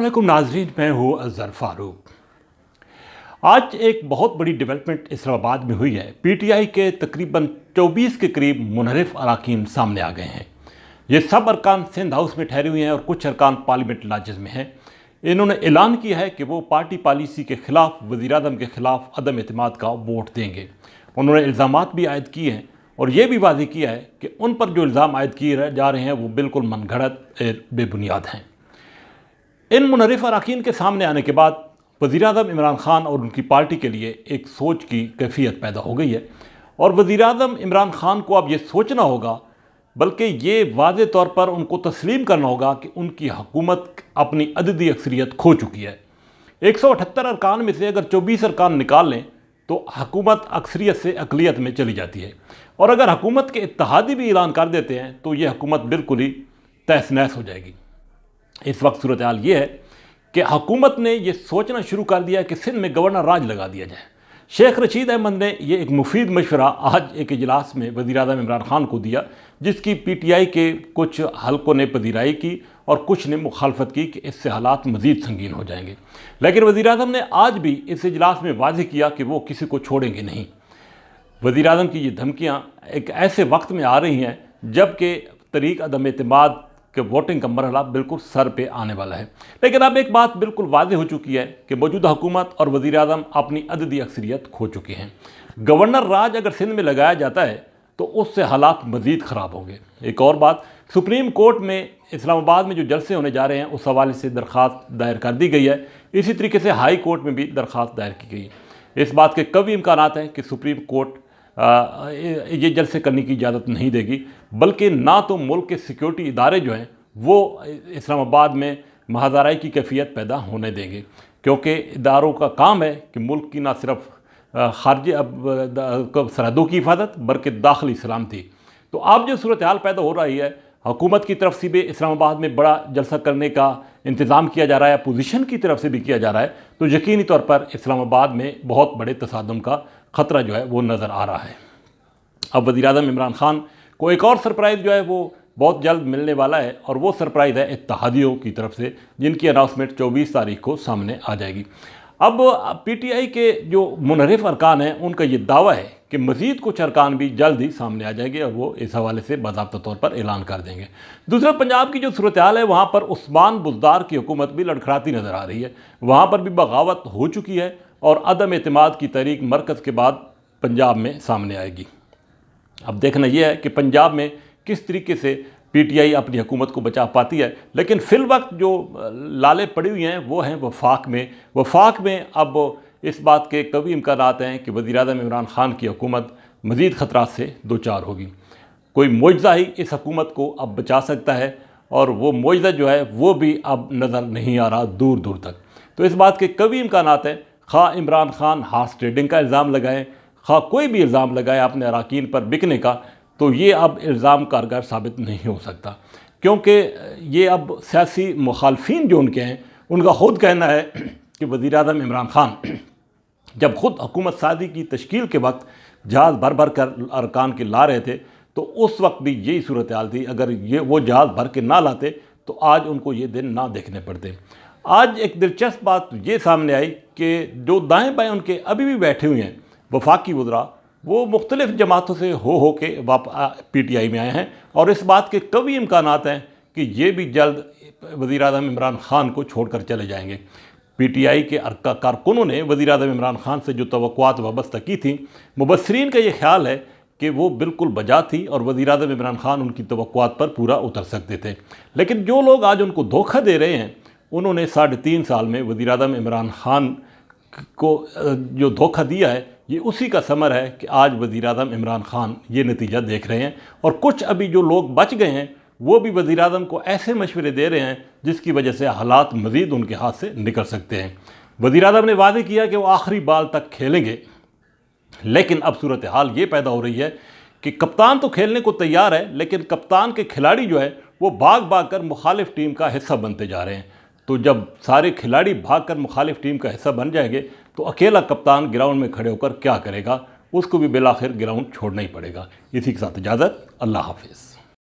अस्सलामुअलैकुम नाज़रीन, मैं हूँ अज़हर फ़ारूक। आज एक बहुत बड़ी डेवलपमेंट इस्लामाबाद में हुई है। पीटीआई के तकरीबन 24 के करीब मुनहरिफ अरकान सामने आ गए हैं। ये सब अरकान सिंध हाउस में ठहरे हुए हैं और कुछ अरकान पार्लियामेंट लॉजेस में हैं। इन्होंने ऐलान किया है कि वो पार्टी पॉलिसी के ख़िलाफ़ वज़ीर-ए-आज़म के ख़िलाफ़ अदम एतमाद का वोट देंगे। उन्होंने इल्ज़ामात भी आयद किए हैं और ये भी वाज़ेह किया है कि उन पर जो इल्ज़ाम आयद किए जा रहे हैं वो बिल्कुल मनगढ़ंत बेबुनियाद हैं। इन मुनहरिफ अरकान के सामने आने के बाद वज़ीर-ए-आज़म इमरान खान और उनकी पार्टी के लिए एक सोच की कैफियत पैदा हो गई है और वज़ीर-ए-आज़म इमरान खान को अब ये सोचना होगा, बल्कि ये वाज़ेह तौर पर उनको तस्लीम करना होगा कि उनकी हुकूमत अपनी अददी अक्सरियत खो चुकी है। 178 अरकान में से अगर 24 अरकान निकाल लें तो हुकूमत अक्सरियत से अक़लियत में चली जाती है, और अगर हुकूमत के इत्तेहादी भी ऐलान कर देते हैं तो ये हुकूमत बिल्कुल ही तहस नहस हो जाएगी। इस वक्त सूरत हाल ये है कि हुकूमत ने यह सोचना शुरू कर दिया कि सिंध में गवर्नर राज लगा दिया जाए। शेख रशीद अहमद ने यह एक मुफीद मशवरा आज एक इजलास में वज़ीर-ए-आज़म इमरान खान को दिया, जिसकी पीटीआई के कुछ हलकों ने पजीराई की और कुछ ने मुखालफत की कि इससे हालात मज़ीद संगीन हो जाएंगे। लेकिन वज़ीर-ए-आज़म ने आज भी इस इजलास में वाज़ेह किया कि वो किसी को छोड़ेंगे नहीं। वज़ीर-ए-आज़म की ये धमकियाँ एक ऐसे वक्त में आ रही हैं जबकि तरीक़ अदम एतमाद कि वोटिंग का मरहला बिल्कुल सर पे आने वाला है। लेकिन अब एक बात बिल्कुल वाज़ेह हो चुकी है कि मौजूदा हुकूमत और वज़ीर-ए-आज़म अपनी अददी अक्सरियत खो चुके हैं। गवर्नर राज अगर सिंध में लगाया जाता है तो उससे हालात मज़ीद ख़राब होंगे। एक और बात, सुप्रीम कोर्ट में इस्लामाबाद में जो जलसे होने जा रहे हैं उस हवाले से दरख्वास्त दायर कर दी गई है। इसी तरीके से हाई कोर्ट में भी दरख्वास्त दायर की गई है। इस बात के कभी इम्कानात हैं कि सुप्रीम कोर्ट ये जलसे करने की इजाज़त नहीं देगी, बल्कि ना तो मुल्क के सिक्योरिटी इदारे जो हैं वो इस्लामाबाद में महाज़ाराई की कैफियत पैदा होने देंगे, क्योंकि इदारों का काम है कि मुल्क की ना सिर्फ खारजी सरहदों की हिफाजत बल्कि दाखिली सलामती। तो अब जो सूरत हाल पैदा हो रही है, हुकूमत की तरफ से भी इस्लामाबाद में बड़ा जलसा करने का इंतज़ाम किया जा रहा है, अपोजिशन की तरफ से भी किया जा रहा है, तो यकीनी तौर पर इस्लामाबाद में बहुत बड़े तसादुम का ख़तरा जो है वो नज़र आ रहा है। अब वज़ीर-ए-आज़म इमरान खान को एक और सरप्राइज़ जो है वो बहुत जल्द मिलने वाला है, और वो सरप्राइज़ है इत्तेहादियों की तरफ से, जिनकी अनाउंसमेंट 24 तारीख को सामने आ जाएगी। अब पीटीआई के जो मुनहरिफ अरकान हैं उनका ये दावा है कि मज़ीद कुछ अरकान भी जल्द ही सामने आ जाएंगे और वो इस हवाले से बाज़ाब्ता तौर पर ऐलान कर देंगे। दूसरा, पंजाब की जो सूरत हाल है वहाँ पर उस्मान बुज़दार की हुकूमत भी लड़खड़ाती नज़र आ रही है। वहाँ पर भी बगावत हो चुकी है और अदम एतमाद की तहरीक मरकज़ के बाद पंजाब में सामने आएगी। अब देखना यह है कि पंजाब में किस तरीके से पीटीआई अपनी हुकूमत को बचा पाती है। लेकिन फिल वक्त जो लाले पड़ी हुई हैं वो हैं वफाक में। वफाक में अब इस बात के कभी इम्कानात हैं कि वज़ीर-ए-आज़म इमरान खान की हुकूमत मज़ीद ख़तरात से दो चार होगी। कोई मुआवजा ही इस हुकूमत को अब बचा सकता है, और वो मुआवजा जो है वो भी अब नज़र नहीं आ रहा दूर दूर तक। तो इस बात के कभी इम्कानात हैं, खा इमरान खान हार्स ट्रेडिंग का इल्ज़ाम लगाएँ, खा कोई भी इल्ज़ाम लगाए अपने अरकान पर बिकने का, तो ये अब इल्ज़ाम कारगर साबित नहीं हो सकता, क्योंकि ये अब सियासी मुखालफिन जो उनके हैं उनका ख़ुद कहना है कि वज़ीर-ए-आज़म इमरान खान जब ख़ुद हुकूमत सादी की तश्कील के वक्त जहाज़ भर भर कर अरकान के ला रहे थे तो उस वक्त भी यही सूरत हाल थी। अगर ये वो जहाज़ भर के ना लाते तो आज उनको ये दिन ना देखने पड़ते। आज एक दिलचस्प बात ये सामने आई कि जो दाएँ बाएँ उनके अभी भी बैठे हुए हैं वफाकी वज़रा, वो मुख्तलिफ़ जमातों से हो के पीटीआई में आए हैं, और इस बात के कभी इम्कानात हैं कि ये भी जल्द वज़ीर-ए-आज़म इमरान खान को छोड़कर चले जाएंगे। पीटीआई के कारकुनों ने वज़ीर-ए-आज़म इमरान खान से जो तवक्कुआत वाबस्ता की थी, मुबस्सरीन का ये ख्याल है कि वो बिल्कुल बजा थी और वज़ीर-ए-आज़म इमरान खान उनकी तवक्कुआत पर पूरा उतर सकते थे। लेकिन जो लोग आज उनको धोखा दे रहे हैं, उन्होंने 3.5 साल में वज़ीर-ए-आज़म इमरान खान को जो धोखा दिया है, ये उसी का समर है कि आज वज़ीर-ए-आज़म इमरान खान ये नतीजा देख रहे हैं, और कुछ अभी जो लोग बच गए हैं वो भी वज़ीर-ए-आज़म को ऐसे मशवरे दे रहे हैं जिसकी वजह से हालात मज़ीद उनके हाथ से निकल सकते हैं। वज़ीर-ए-आज़म ने वादे किया कि वो आखिरी बाल तक खेलेंगे, लेकिन अब सूरत हाल ये पैदा हो रही है कि कप्तान तो खेलने को तैयार है, लेकिन कप्तान के खिलाड़ी जो है वो भाग भाग कर मुखालिफ टीम का हिस्सा बनते जा रहे हैं। तो जब सारे खिलाड़ी भागकर मुखालिफ टीम का हिस्सा बन जाएंगे तो अकेला कप्तान ग्राउंड में खड़े होकर क्या करेगा, उसको भी बिलाखिर ग्राउंड छोड़ना ही पड़ेगा। इसी के साथ इजाज़त, अल्लाह हाफिज़।